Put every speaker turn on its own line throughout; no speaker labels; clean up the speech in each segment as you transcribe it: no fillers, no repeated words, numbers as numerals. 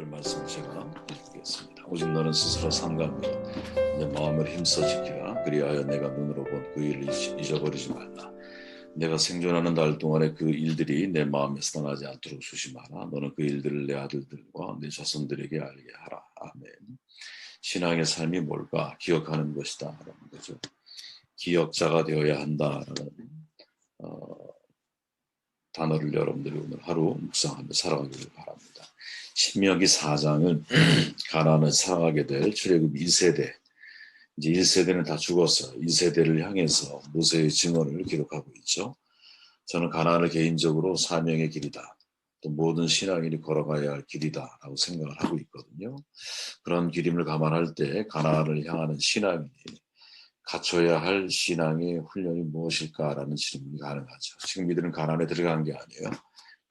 구절 말씀을 제가 읽겠습니다. 오직 너는 스스로 삼가며 내 마음을 힘써 지키라. 그리하여 내가 눈으로 본 그 일을 잊어버리지 말라. 내가 생존하는 날 동안에 그 일들이 내 마음에서 떠나지 않도록 조심하라. 너는 그 일들을 내 아들들과 내 자손들에게 알게 하라. 아멘. 신앙의 삶이 뭘까? 기억하는 것이다 라는 거죠. 기억자가 되어야 한다라는 단어를 여러분들이 오늘 하루 묵상하며 살아가기를 바랍니다. 신명기 4장은 가나안을 살아가게 될 출애굽 2세대, 이제 1세대는 다 죽어서 2세대를 향해서 모세의 증언을 기록하고 있죠. 저는 가나안을 개인적으로 사명의 길이다, 또 모든 신앙인이 걸어가야 할 길이다라고 생각을 하고 있거든요. 그런 기림을 감안할 때 가나안을 향하는 신앙인이 갖춰야 할 신앙의 훈련이 무엇일까라는 질문이 가능하죠. 지금 이들은 가나안에 들어간 게 아니에요.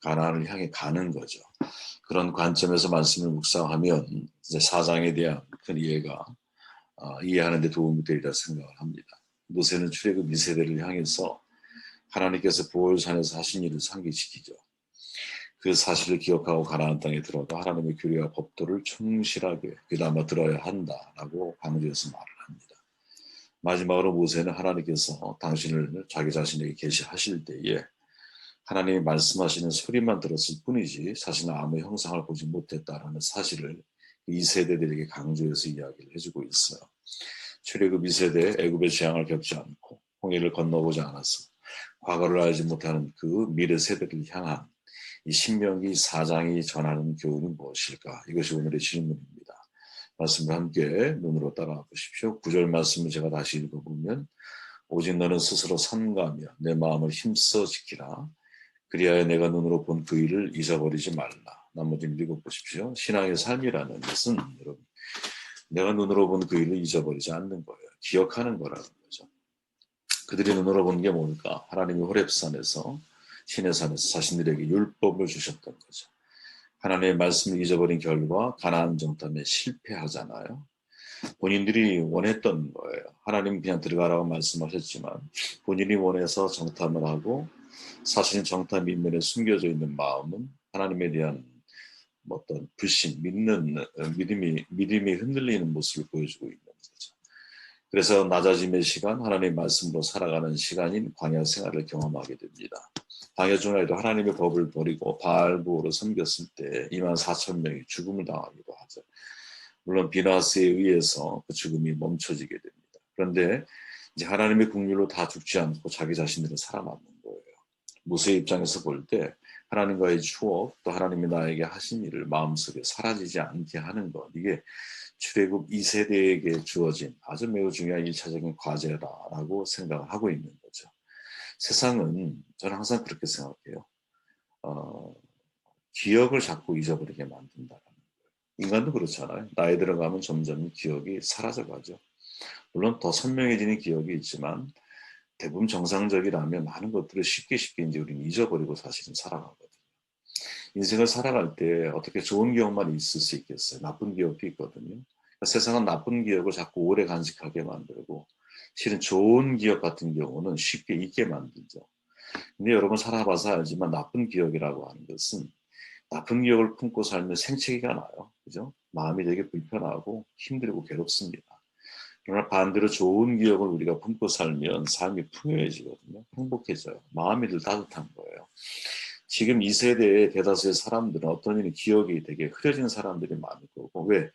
가나안을 향해 가는 거죠. 그런 관점에서 말씀을 묵상하면 이제 사장에 대한 큰 이해가 이해하는 데 도움이 되리라 생각을 합니다. 모세는 출애굽 2세대를 향해서 하나님께서 보홀산에서 하신 일을 상기시키죠. 그 사실을 기억하고 가나안 땅에 들어가 하나님의 규례와 법도를 충실하게 귀담아 들어야 한다라고 강조해서 말을 합니다. 마지막으로 모세는 하나님께서 당신을 자기 자신에게 계시하실 때에 하나님이 말씀하시는 소리만 들었을 뿐이지 자신은 아무 형상을 보지 못했다라는 사실을 이 세대들에게 강조해서 이야기를 해주고 있어요. 출애굽 2세대 애굽의 재앙을 겪지 않고 홍해를 건너보지 않아서 과거를 알지 못하는 그 미래 세대를 향한 이 신명기 4장이 전하는 교훈은 무엇일까? 이것이 오늘의 질문입니다. 말씀을 함께 눈으로 따라가 보십시오. 9절 말씀을 제가 다시 읽어보면 오직 너는 스스로 삼가며 내 마음을 힘써 지키라. 그리하여 내가 눈으로 본 그 일을 잊어버리지 말라. 나머지는 읽어보십시오. 신앙의 삶이라는 것은 여러분 내가 눈으로 본 그 일을 잊어버리지 않는 거예요. 기억하는 거라는 거죠. 그들이 눈으로 본 게 뭘까? 하나님이 호렙산에서 시내산에서 자신들에게 율법을 주셨던 거죠. 하나님의 말씀을 잊어버린 결과 가나안 정탐에 실패하잖아요. 본인들이 원했던 거예요. 하나님 그냥 들어가라고 말씀하셨지만 본인이 원해서 정탐을 하고 사실은 정탐 인면에 숨겨져 있는 마음은 하나님에 대한 어떤 불신, 믿음이 흔들리는 모습을 보여주고 있는 거죠. 그래서 낮아짐의 시간, 하나님의 말씀으로 살아가는 시간인 광야 생활을 경험하게 됩니다. 광야 중에도 하나님의 법을 버리고 바알부호를 섬겼을 때 24,000명이 죽음을 당하기도 하죠. 물론 비나스에 의해서 그 죽음이 멈춰지게 됩니다. 그런데 이제 하나님의 국률로 다 죽지 않고 자기 자신들은 살아남는 거예요. 모세의 입장에서 볼 때 하나님과의 추억 또 하나님이 나에게 하신 일을 마음속에 사라지지 않게 하는 것, 이게 출애굽 2세대에게 주어진 아주 매우 중요한 1차적인 과제라고 생각을 하고 있는 거죠. 세상은 저는 항상 그렇게 생각해요. 기억을 자꾸 잊어버리게 만든다라는 거예요. 인간도 그렇잖아요. 나이 들어가면 점점 기억이 사라져가죠. 물론 더 선명해지는 기억이 있지만 대부분 정상적이라면 많은 것들을 쉽게 이제 우리는 잊어버리고 사실은 살아가거든요. 인생을 살아갈 때 어떻게 좋은 기억만 있을 수 있겠어요? 나쁜 기억도 있거든요. 그러니까 세상은 나쁜 기억을 자꾸 오래 간직하게 만들고 실은 좋은 기억 같은 경우는 쉽게 잊게 만들죠. 근데 여러분 살아봐서 알지만 나쁜 기억이라고 하는 것은 나쁜 기억을 품고 살면 생채기가 나요. 그죠? 마음이 되게 불편하고 힘들고 괴롭습니다. 그러나 반대로 좋은 기억을 우리가 품고 살면 삶이 풍요해지거든요. 행복해져요. 마음이 늘 따뜻한 거예요. 지금 이 세대의 대다수의 사람들은 어떤 일이 기억이 되게 흐려진 사람들이 많을 거고, 왜?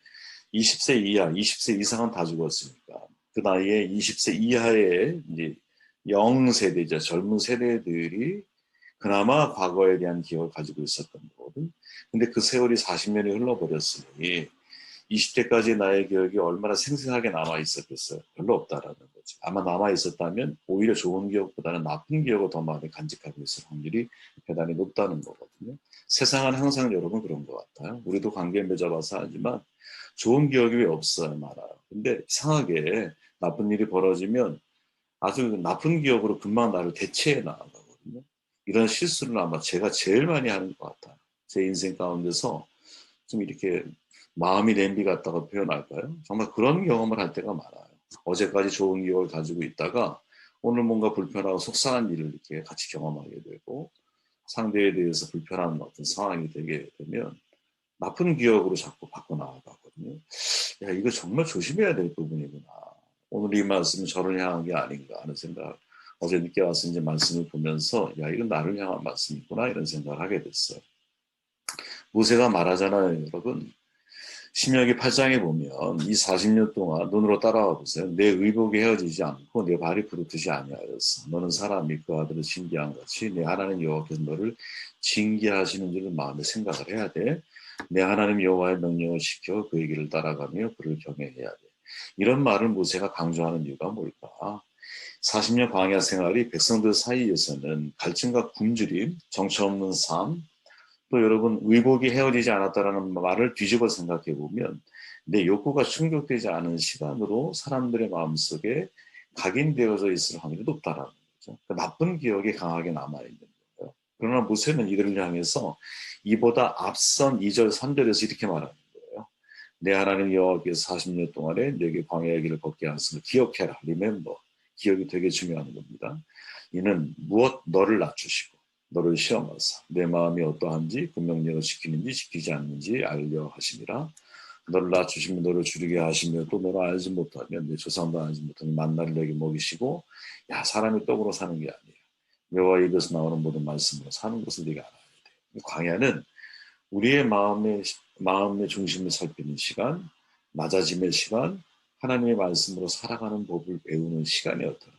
20세 이하, 20세 이상은 다 죽었으니까. 그 나이에 20세 이하의 이제 영세대죠. 젊은 세대들이 그나마 과거에 대한 기억을 가지고 있었던 거거든. 근데 그 세월이 40년이 흘러버렸으니 20대까지 나의 기억이 얼마나 생생하게 남아있었겠어요. 별로 없다라는 거지. 아마 남아있었다면 오히려 좋은 기억보다는 나쁜 기억을 더 많이 간직하고 있을 확률이 대단히 높다는 거거든요. 세상은 항상 여러분 그런 것 같아요. 우리도 관계 맺어봐서 알지만 좋은 기억이 왜 없어요? 많아요. 근데 이상하게 나쁜 일이 벌어지면 아주 나쁜 기억으로 금방 나를 대체해 나가거든요. 이런 실수를 아마 제가 제일 많이 하는 것 같아요. 제 인생 가운데서 좀 이렇게 마음이 냄비 같다고 표현할까요? 정말 그런 경험을 할 때가 많아요. 어제까지 좋은 기억을 가지고 있다가 오늘 뭔가 불편하고 속상한 일을 이렇게 같이 경험하게 되고 상대에 대해서 불편한 어떤 상황이 되게 되면 나쁜 기억으로 자꾸 바꿔나가거든요. 야, 이거 정말 조심해야 될 부분이구나. 오늘 이 말씀은 저를 향한 게 아닌가 하는 생각. 어제 늦게 와서 이제 말씀을 보면서 야, 이건 나를 향한 말씀이구나 이런 생각을 하게 됐어요. 모세가 말하잖아요, 여러분. 신명기 8장에 보면 이 40년 동안 눈으로 따라와 보세요. 내 의복이 헤어지지 않고 내 발이 부르트지 아니하였어. 너는 사람이 그 아들을 징계한 같이 내 하나님 여호와께서 너를 징계하시는 줄을 마음에 생각을 해야 돼. 내 하나님 여호와의 명령을 지켜 그의 길을 따라가며 그를 경외해야 돼. 이런 말을 모세가 강조하는 이유가 뭘까? 40년 광야 생활이 백성들 사이에서는 갈증과 굶주림, 정처 없는 삶, 또 여러분 의복이 헤어지지 않았다라는 말을 뒤집어 생각해 보면 내 욕구가 충족되지 않은 시간으로 사람들의 마음속에 각인되어져 있을 확률이 높다라는 거죠. 그러니까 나쁜 기억이 강하게 남아있는 거예요. 그러나 모세는 이들을 향해서 이보다 앞선 2절, 3절에서 이렇게 말하는 거예요. 내 하나님 여호와께서 40년 동안에 너에게 광야의 길을 걷게 하심을 기억해라. 리멤버. 기억이 되게 중요한 겁니다. 이는 무엇 너를 낮추시고 너를 시험하사 내 마음이 어떠한지 그 명령을 지키는지 지키지 않는지 알려 하심이라. 너를 낮추시며 너를 줄이게 하시며 또 너를 알지 못하면 내 조상도 알지 못하면 만나를 내게 먹이시고 야 사람이 떡으로 사는 게 아니야. 여호와 입에서 나오는 모든 말씀으로 사는 것을 네가 알아야 돼. 광야는 우리의 마음의 중심을 살피는 시간, 낮아짐의 시간, 하나님의 말씀으로 살아가는 법을 배우는 시간이었더라.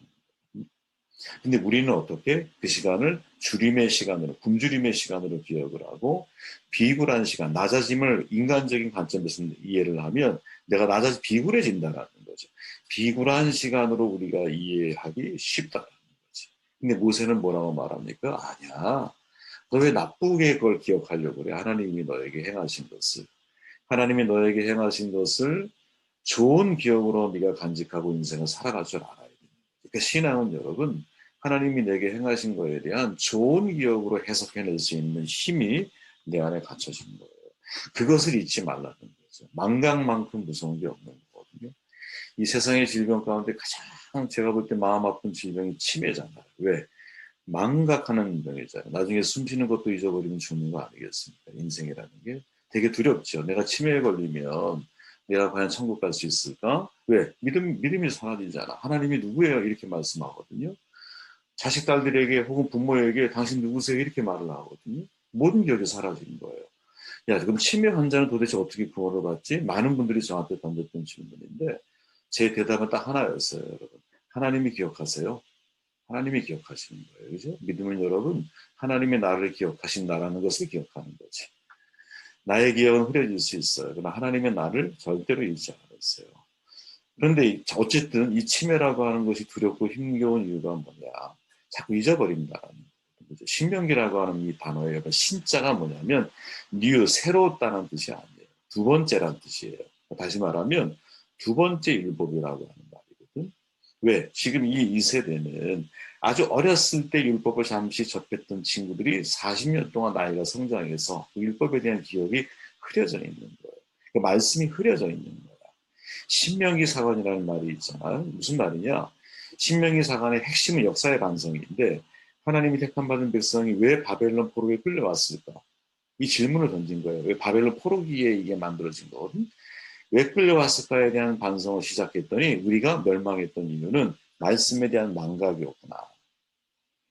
근데 우리는 어떻게 그 시간을 줄임의 시간으로, 굶주림의 시간으로 기억을 하고 비굴한 시간, 낮아짐을 인간적인 관점에서 이해를 하면 내가 비굴해진다라는 거죠. 비굴한 시간으로 우리가 이해하기 쉽다라는 거지. 근데 모세는 뭐라고 말합니까? 아니야. 너 왜 나쁘게 그걸 기억하려고 그래? 하나님이 너에게 행하신 것을. 하나님이 너에게 행하신 것을 좋은 기억으로 네가 간직하고 인생을 살아갈 줄 알아야 돼. 그러니까 신앙은 여러분 하나님이 내게 행하신 거에 대한 좋은 기억으로 해석해낼 수 있는 힘이 내 안에 갖춰진 거예요. 그것을 잊지 말라는 거죠. 망각만큼 무서운 게 없는 거거든요. 이 세상의 질병 가운데 가장 제가 볼 때 마음 아픈 질병이 치매잖아요. 왜? 망각하는 병이잖아요. 나중에 숨쉬는 것도 잊어버리면 죽는 거 아니겠습니까? 인생이라는 게 되게 두렵죠. 내가 치매에 걸리면 내가 과연 천국 갈 수 있을까? 왜? 믿음이 사라지잖아. 하나님이 누구예요? 이렇게 말씀하거든요. 자식 딸들에게 혹은 부모에게 당신 누구세요? 이렇게 말을 하거든요. 모든 기억이 사라지는 거예요. 야, 그럼 치매 환자는 도대체 어떻게 구원을 받지? 많은 분들이 저한테 던졌던 질문인데 제 대답은 딱 하나였어요, 여러분. 하나님이 기억하세요. 하나님이 기억하시는 거예요. 그죠? 믿음은 여러분, 하나님이 나를 기억하신다라는 것을 기억하는 거지. 나의 기억은 흐려질 수 있어요. 그러나 하나님의 나를 절대로 잊지 않았어요. 그런데 어쨌든 이 치매라고 하는 것이 두렵고 힘겨운 이유가 뭐냐. 자꾸 잊어버린다라는 거죠. 신명기라고 하는 이 단어의 신자가 뭐냐면 new, 새롭다는 뜻이 아니에요. 두 번째란 뜻이에요. 다시 말하면 두 번째 율법이라고 하는 말이거든. 왜? 지금 이 세대는 아주 어렸을 때 율법을 잠시 접했던 친구들이 40년 동안 나이가 성장해서 그 율법에 대한 기억이 흐려져 있는 거예요. 그 말씀이 흐려져 있는 거예요. 신명기 사관이라는 말이 있잖아요. 무슨 말이냐? 신명기 사관의 핵심은 역사의 반성인데 하나님이 택함 받은 백성이 왜 바벨론 포로에 끌려왔을까? 이 질문을 던진 거예요. 왜 바벨론 포로기에 이게 만들어진 거거든? 왜 끌려왔을까에 대한 반성을 시작했더니 우리가 멸망했던 이유는 말씀에 대한 망각이었구나.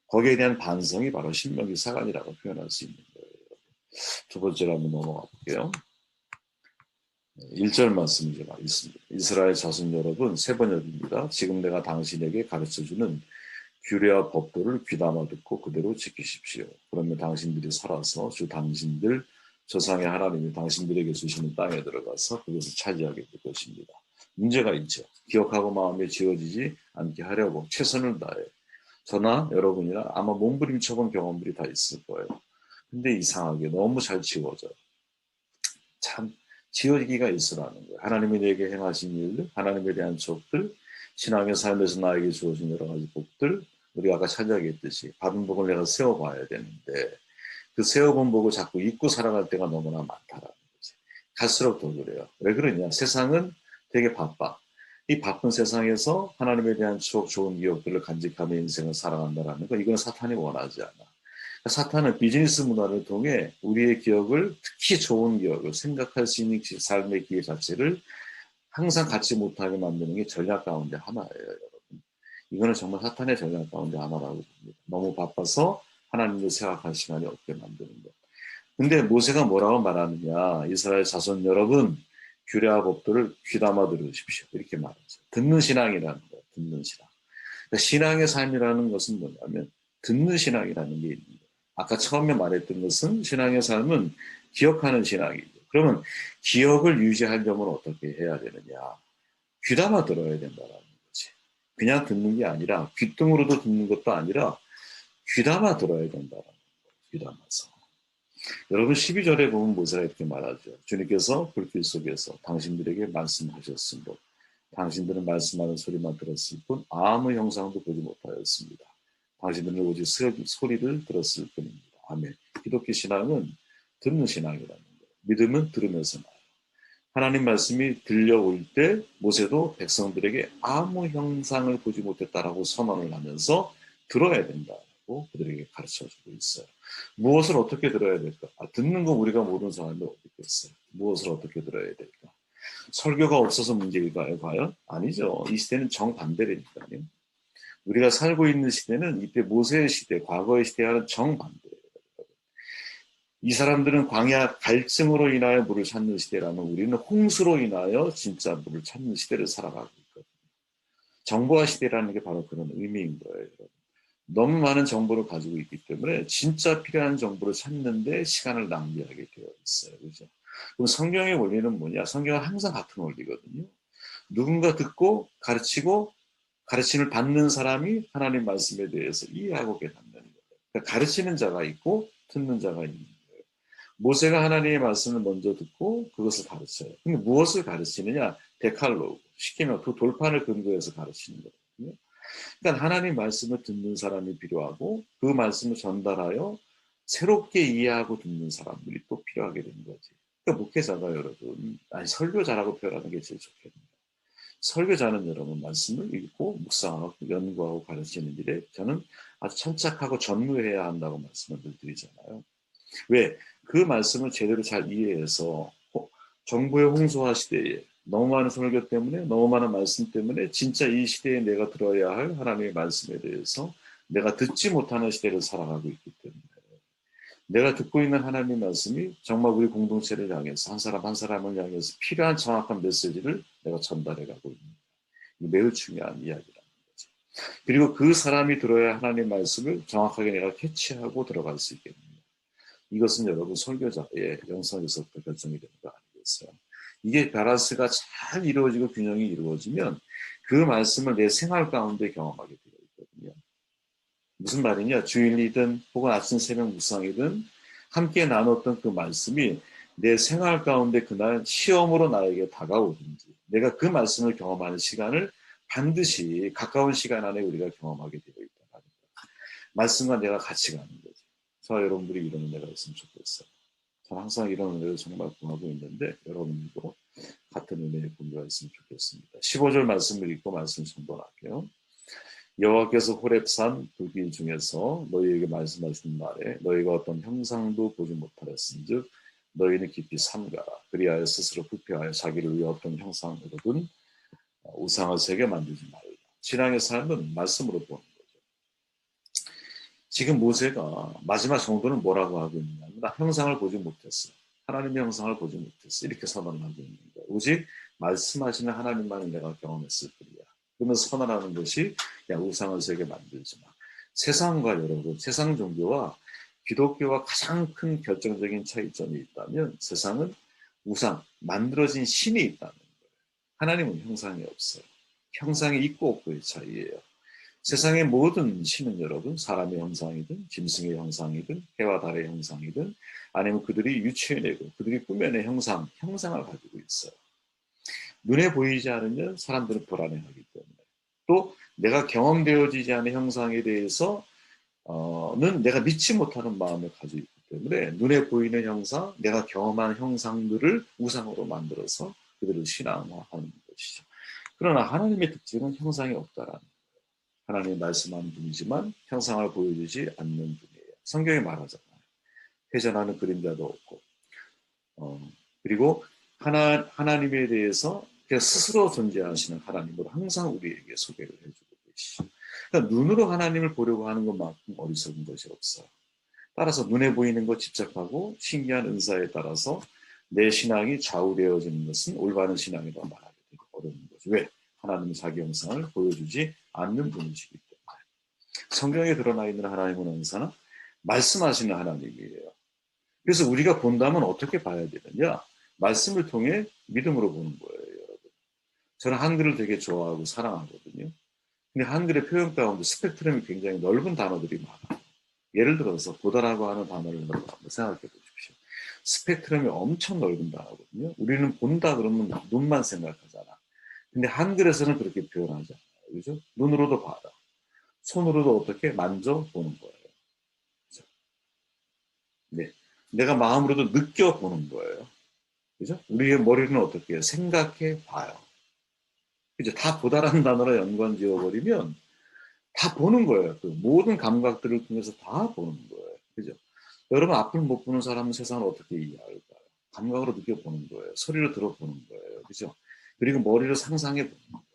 거기에 대한 반성이 바로 신명기 사관이라고 표현할 수 있는 거예요. 두 번째로 한번 넘어가 볼게요. 1절 말씀 이제 있습니다. 이스라엘 자손 여러분, 세 번역입니다. 지금 내가 당신에게 가르쳐주는 규례와 법도를 귀담아 듣고 그대로 지키십시오. 그러면 당신들이 살아서 주 당신들 조상의 하나님이 당신들에게 주시는 땅에 들어가서 그것을 차지하게 될 것입니다. 문제가 있죠. 기억하고 마음에 지워지지 않게 하려고 최선을 다해 저나 여러분이나 아마 몸부림쳐본 경험들이 다 있을 거예요. 근데 이상하게 너무 잘 지워져요. 참 지워지기가 있으라는 거예요. 하나님이 내게 행하신 일들, 하나님에 대한 족들, 신앙의 삶에서 나에게 주어진 여러 가지 복들, 우리가 아까 찾아야겠듯이 받은 복을 내가 세워봐야 되는데 그 세워본 복을 자꾸 잊고 살아갈 때가 너무나 많다라는 거지. 갈수록 더 그래요. 왜 그러냐? 세상은 되게 바빠. 이 바쁜 세상에서 하나님에 대한 추억, 좋은 기억들을 간직하며 인생을 살아간다는 거, 이건 사탄이 원하지 않아. 사탄은 비즈니스 문화를 통해 우리의 기억을, 특히 좋은 기억을 생각할 수 있는 삶의 기회 자체를 항상 갖지 못하게 만드는 게 전략 가운데 하나예요, 여러분. 이거는 정말 사탄의 전략 가운데 하나라고 봅니다. 너무 바빠서 하나님을 생각할 시간이 없게 만드는 것. 근데 모세가 뭐라고 말하느냐? 이스라엘 자손 여러분, 규례와 법도를 귀담아 들으십시오. 이렇게 말하죠. 듣는 신앙이라는 거예요. 듣는 신앙. 그러니까 신앙의 삶이라는 것은 뭐냐면 듣는 신앙이라는 게 있는 거예요. 아까 처음에 말했던 것은 신앙의 삶은 기억하는 신앙이죠. 그러면 기억을 유지하려면 어떻게 해야 되느냐? 귀담아 들어야 된다는 거지. 그냥 듣는 게 아니라 귓등으로도 듣는 것도 아니라 귀담아 들어야 된다는 거예요. 귀담아서. 여러분 12절에 보면 모세가 이렇게 말하죠. 주님께서 불길 속에서 당신들에게 말씀하셨으므로 당신들은 말씀하는 소리만 들었을 뿐 아무 형상도 보지 못하였습니다. 당신들은 오직 소리를 들었을 뿐입니다. 아멘. 기독교 신앙은 듣는 신앙이라는 거예요. 믿음은 들으면서 나요. 하나님 말씀이 들려올 때 모세도 백성들에게 아무 형상을 보지 못했다라고 선언을 하면서 들어야 된다고 그들에게 가르쳐주고 있어요. 무엇을 어떻게 들어야 될까? 듣는 거 우리가 모르는 사람이 어디 있겠어요? 무엇을 어떻게 들어야 될까? 설교가 없어서 문제일까요? 과연? 아니죠. 이 시대는 정반대라니까요. 우리가 살고 있는 시대는 이때 모세의 시대, 과거의 시대와는 정반대예요. 이 사람들은 광야 갈증으로 인하여 물을 찾는 시대라면 우리는 홍수로 인하여 진짜 물을 찾는 시대를 살아가고 있거든요. 정보화 시대라는 게 바로 그런 의미인 거예요. 여러분. 너무 많은 정보를 가지고 있기 때문에 진짜 필요한 정보를 찾는데 시간을 낭비하게 되어 있어요. 그죠? 그럼 성경의 원리는 뭐냐? 성경은 항상 같은 원리거든요. 누군가 듣고 가르치고 가르침을 받는 사람이 하나님 말씀에 대해서 이해하고 깨닫는 거예요. 그러니까 가르치는 자가 있고 듣는 자가 있는 거예요. 모세가 하나님의 말씀을 먼저 듣고 그것을 가르쳐요. 근데 무엇을 가르치느냐? 데칼로그. 쉽게 말하면 그 돌판을 근거해서 가르치는 거거든요. 그러니까 하나님 말씀을 듣는 사람이 필요하고 그 말씀을 전달하여 새롭게 이해하고 듣는 사람들이 또 필요하게 되는 거지. 그러니까 목회자가 여러분, 아니 설교자라고 표현하는 게 제일 좋겠네요. 설교자는 여러분 말씀을 읽고 묵상하고 연구하고 가르치는 일에 저는 아주 천착하고 전무해야 한다고 말씀을 드리잖아요. 왜? 그 말씀을 제대로 잘 이해해서 정보의 홍수화 시대에 너무 많은 설교 때문에 너무 많은 말씀 때문에 진짜 이 시대에 내가 들어야 할 하나님의 말씀에 대해서 내가 듣지 못하는 시대를 살아가고 있기 때문에 내가 듣고 있는 하나님의 말씀이 정말 우리 공동체를 향해서 한 사람 한 사람을 향해서 필요한 정확한 메시지를 내가 전달해 가고 있는 매우 중요한 이야기라는 거죠. 그리고 그 사람이 들어야 하나님의 말씀을 정확하게 내가 캐치하고 들어갈 수 있겠습니다. 이것은 여러분 설교자의 영성에서부터 결정이 되는 거 아니겠어요? 이게 밸런스가 잘 이루어지고 균형이 이루어지면 그 말씀을 내 생활 가운데 경험하게 되어 있거든요. 무슨 말이냐? 주일이든 혹은 아침 새벽 묵상이든 함께 나눴던 그 말씀이 내 생활 가운데 그날 시험으로 나에게 다가오든지 내가 그 말씀을 경험하는 시간을 반드시 가까운 시간 안에 우리가 경험하게 되어 있다는 거예요. 말씀과 내가 같이 가는 거죠. 저와 여러분들이 이런 은혜가 있으면 좋겠어요. 저는 항상 이런 은혜를 정말 구하고 있는데 여러분도 같은 은혜의 분배가 있으면 좋겠습니다. 15절 말씀을 읽고 말씀 선포할게요. 여호와께서 호렙산 불길 중에서 너희에게 말씀하신 말에 너희가 어떤 형상도 보지 못하였은즉 너희는 깊이 삼가라. 그리하여 스스로 부패하여 자기를 위해 어떤 형상으로든 우상을 새겨 만들지 말라. 신앙의 삶은 말씀으로 보는 거죠. 지금 모세가 마지막 정도는 뭐라고 하고 있느냐면 나 형상을 보지 못했어. 하나님의 형상을 보지 못했어. 이렇게 선언하고 있는 거예요. 오직 말씀하시는 하나님만을 내가 경험했을 뿐이야. 그러면서 선언하는 것이 야 우상을 새겨 만들지 마. 세상과 여러분, 세상 종교와 기독교와 가장 큰 결정적인 차이점이 있다면 세상은 우상, 만들어진 신이 있다는 거예요. 하나님은 형상이 없어요. 형상이 있고 없고의 차이예요. 세상의 모든 신은 여러분 사람의 형상이든 짐승의 형상이든 해와 달의 형상이든 아니면 그들이 유추해내고 그들이 꾸며낸 형상을 가지고 있어요. 눈에 보이지 않으면 사람들은 불안해하기 때문에 또 내가 경험되어지지 않은 형상에 대해서 는 내가 믿지 못하는 마음을 가지고 있기 때문에 눈에 보이는 형상, 내가 경험한 형상들을 우상으로 만들어서 그들을 신앙화하는 것이죠. 그러나 하나님의 특징은 형상이 없다라는 거예요. 하나님이 말씀하는 분이지만 형상을 보여주지 않는 분이에요. 성경이 말하잖아요. 회전하는 그림자도 없고, 그리고 하나님에 대해서 그냥 스스로 존재하시는 하나님으로 항상 우리에게 소개를 해주고 계시죠. 그러니까 눈으로 하나님을 보려고 하는 것만큼 어리석은 것이 없어요. 따라서 눈에 보이는 것 집착하고 신기한 은사에 따라서 내 신앙이 좌우되어지는 것은 올바른 신앙이라고 말하기 되게 어려운 거죠. 왜? 하나님은 자기 형상을 보여주지 않는 분이시기 때문에. 성경에 드러나 있는 하나님은 언제나 말씀하시는 하나님이에요. 그래서 우리가 본다면 어떻게 봐야 되느냐? 말씀을 통해 믿음으로 보는 거예요, 여러분. 저는 한글을 되게 좋아하고 사랑하거든요. 근데 한글의 표현 가운데 스펙트럼이 굉장히 넓은 단어들이 많아요. 예를 들어서 보다라고 하는 단어를 한번 생각해 보십시오. 스펙트럼이 엄청 넓은 단어거든요. 우리는 본다 그러면 눈만 생각하잖아. 근데 한글에서는 그렇게 표현하지 않아요. 그죠? 눈으로도 봐라. 손으로도 어떻게 만져보는 거예요. 그죠? 네. 내가 마음으로도 느껴보는 거예요. 그죠? 우리의 머리는 어떻게 해요? 생각해 봐요. 그죠? 다 보다라는 단어로 연관 지어버리면 다 보는 거예요. 그 모든 감각들을 통해서 다 보는 거예요. 그죠? 여러분 앞을 못 보는 사람은 세상을 어떻게 이해할까요? 감각으로 느껴보는 거예요. 소리로 들어보는 거예요. 그죠? 그리고 머리로 상상해 보는 거예요.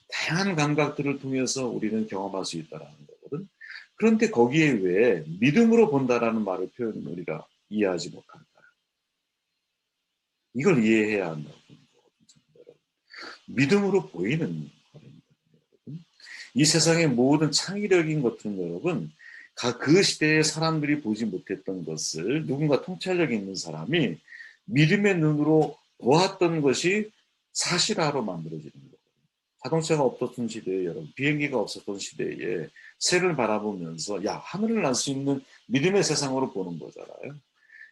다양한 감각들을 통해서 우리는 경험할 수 있다는 거거든. 그런데 거기에 왜 믿음으로 본다라는 말을 표현 우리가 이해하지 못할까요? 이걸 이해해야 한다고 보는 거거든요. 믿음으로 보이는 거입니다. 이 세상의 모든 창의력인 것들은 여러분 그 시대에 사람들이 보지 못했던 것을 누군가 통찰력 있는 사람이 믿음의 눈으로 보았던 것이 사실화로 만들어지는 거예요. 자동차가 없었던 시대에 여러분 비행기가 없었던 시대에 새를 바라보면서 야 하늘을 날 수 있는 믿음의 세상으로 보는 거잖아요.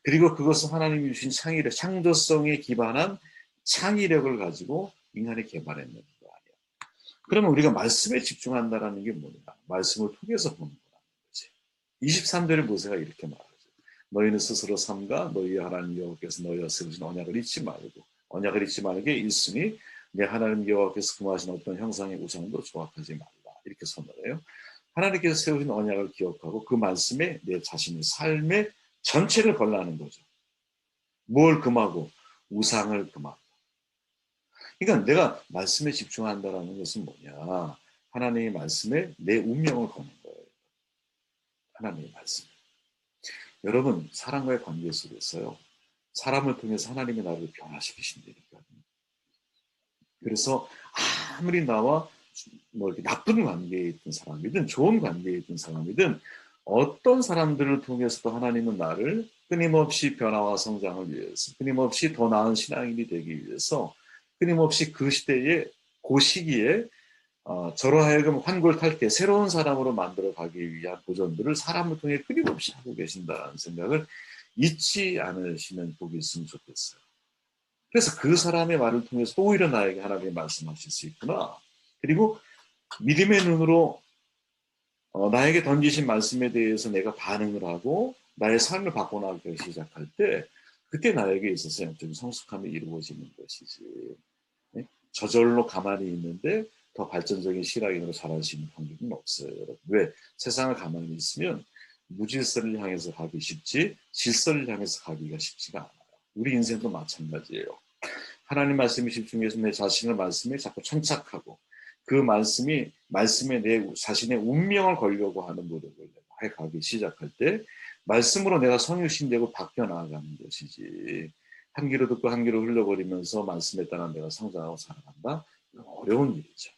그리고 그것은 하나님이 주신 창의력, 창조성에 기반한 창의력을 가지고 인간이 개발했는 거 아니에요. 그러면 우리가 말씀에 집중한다는 게 뭐냐? 말씀을 통해서 보는 거라는 거지. 23절의 모세가 이렇게 말하죠. 너희는 스스로 삼가 너희 하나님 여호와께서 너희와 세우신 언약을 잊지 말고 언약을 잊지 말게 일순이 내 하나님 여호와께서 금하신 어떤 형상의 우상도 조각하지 말라. 이렇게 선언해요. 하나님께서 세우신 언약을 기억하고 그 말씀에 내 자신의 삶의 전체를 걸라는 거죠. 뭘 금하고 우상을 금하고. 그러니까 내가 말씀에 집중한다라는 것은 뭐냐? 하나님의 말씀에 내 운명을 거는 거예요. 하나님의 말씀. 여러분 사람과의 관계 속에서요. 사람을 통해서 하나님이 나를 변화시키신다니까. 그래서 아무리 나와 뭐 이렇게 나쁜 관계에 있던 사람이든 좋은 관계에 있던 사람이든 어떤 사람들을 통해서도 하나님은 나를 끊임없이 변화와 성장을 위해서 끊임없이 더 나은 신앙인이 되기 위해서 끊임없이 그 시대에 그 시기에 저로 하여금 환골탈태 새로운 사람으로 만들어 가기 위한 도전들을 사람을 통해 끊임없이 하고 계신다는 생각을 잊지 않으시는 복이 있으면 좋겠어요. 그래서 그 사람의 말을 통해서 오히려 나에게 하나님이 말씀하실 수 있구나. 그리고 믿음의 눈으로 나에게 던지신 말씀에 대해서 내가 반응을 하고 나의 삶을 바꿔나가기 시작할 때 그때 나에게 있어서 영적인 성숙함이 이루어지는 것이지. 네? 저절로 가만히 있는데 더 발전적인 실학인으로 자랄 수 있는 환경은 없어요. 여러분. 왜? 세상을 가만히 있으면 무질서를 향해서 가기 쉽지 질서를 향해서 가기가 쉽지가 않아요. 우리 인생도 마찬가지예요. 하나님 말씀에 집중해서 내 자신의 말씀에 자꾸 천착하고 그 말씀에 내 자신의 운명을 걸려고 하는 노력을 해 가기 시작할 때 말씀으로 내가 성육신되고 바뀌어 나아가는 것이지 한 귀로 듣고 한 귀로 흘려버리면서 말씀에 따라 내가 성장하고 살아간다? 어려운 일이죠.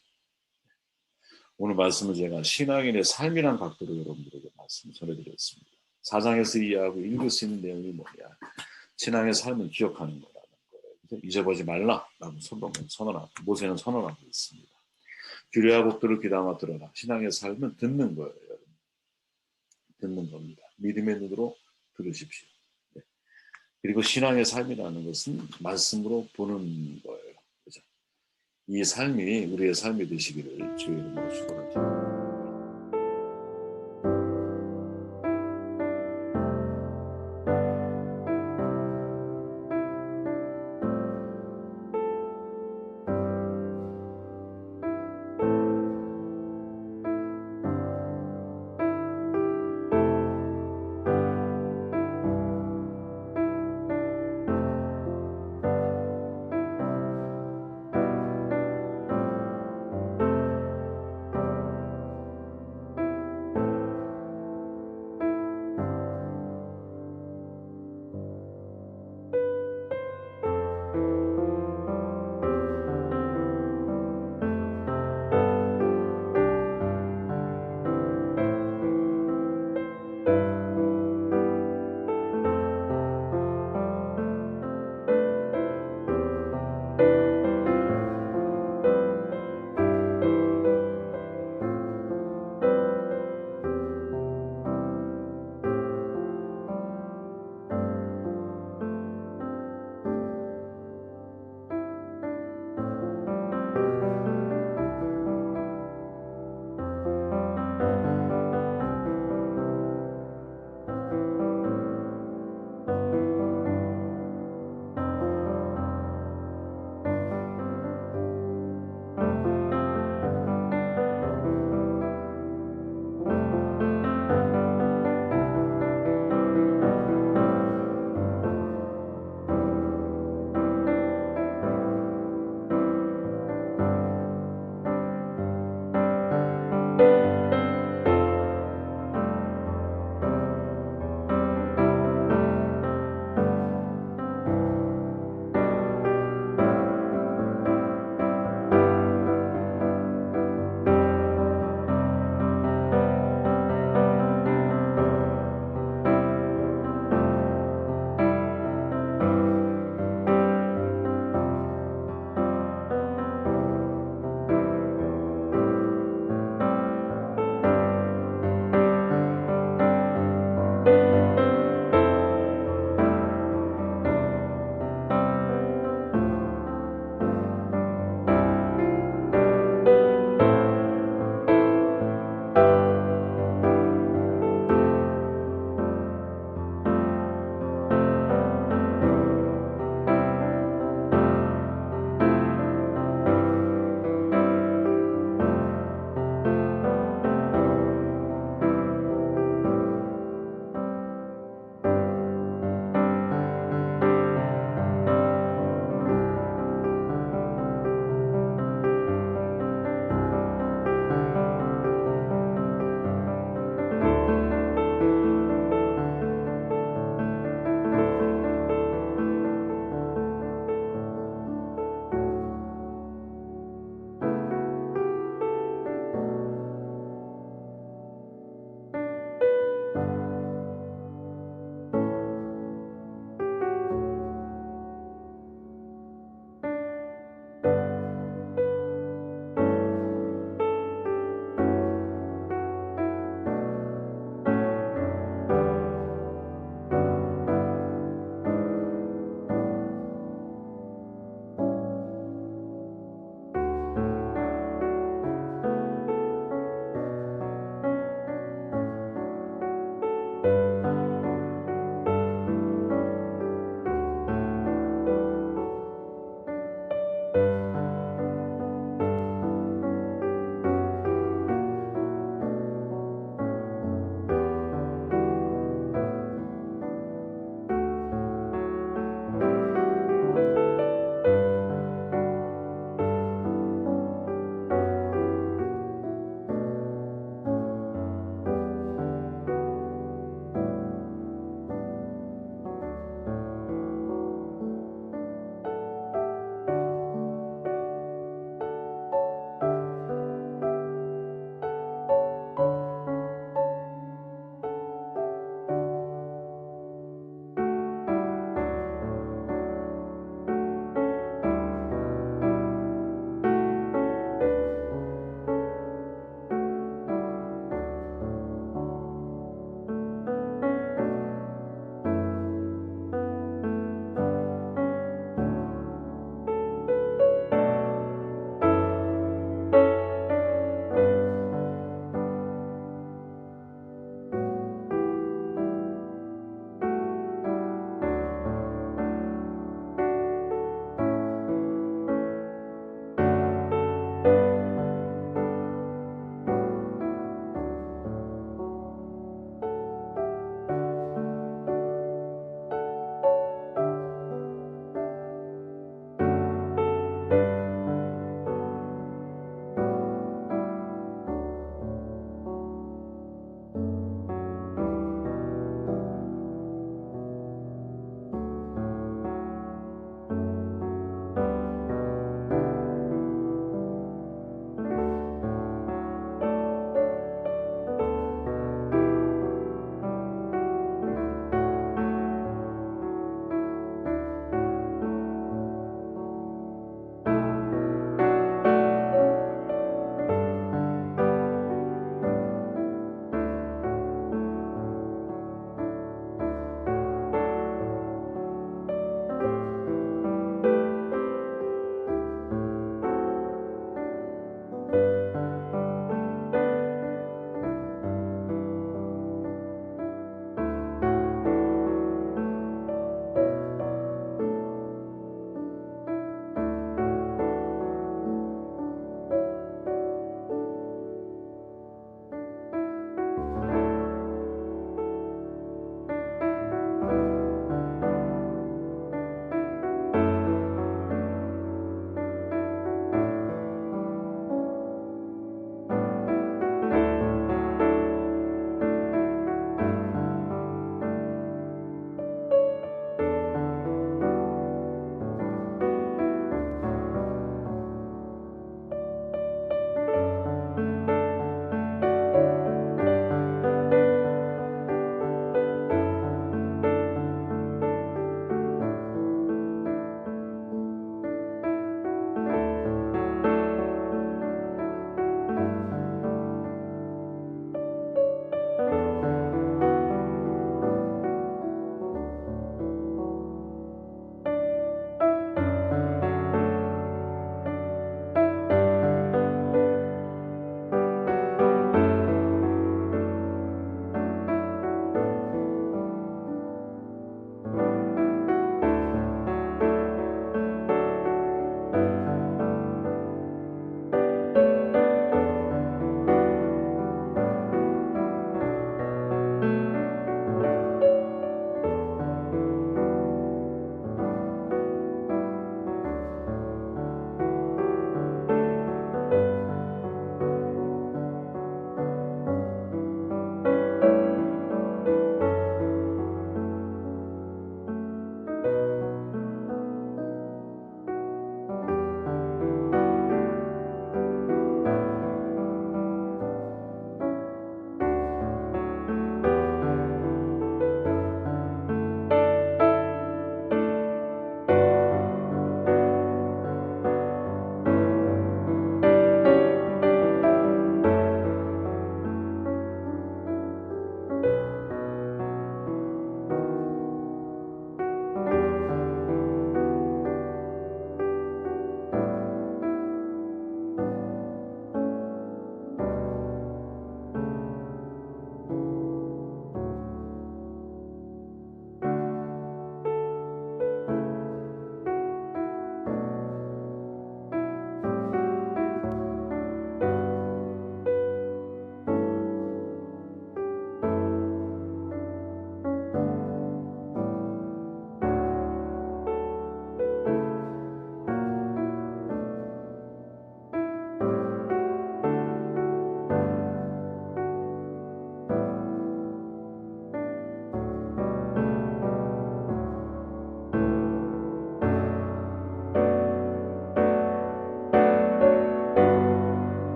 오늘 말씀을 제가 신앙인의 삶이라는 각도로 여러분들에게 말씀을 전해드렸습니다. 4장에서 이해하고 읽을 수 있는 내용이 뭐냐? 신앙의 삶을 기억하는 거라는 거예요. 잊어버리지 말라라고 선언하고 모세는 선언하고 있습니다. 규례와 법도를 귀담아 들어라. 신앙의 삶은 듣는 거예요. 여러분. 듣는 겁니다. 믿음의 눈으로 들으십시오. 네. 그리고 신앙의 삶이라는 것은 말씀으로 보는 거예요. 그죠? 이 삶이 우리의 삶이 되시기를 주의 이름으로 축원합니다.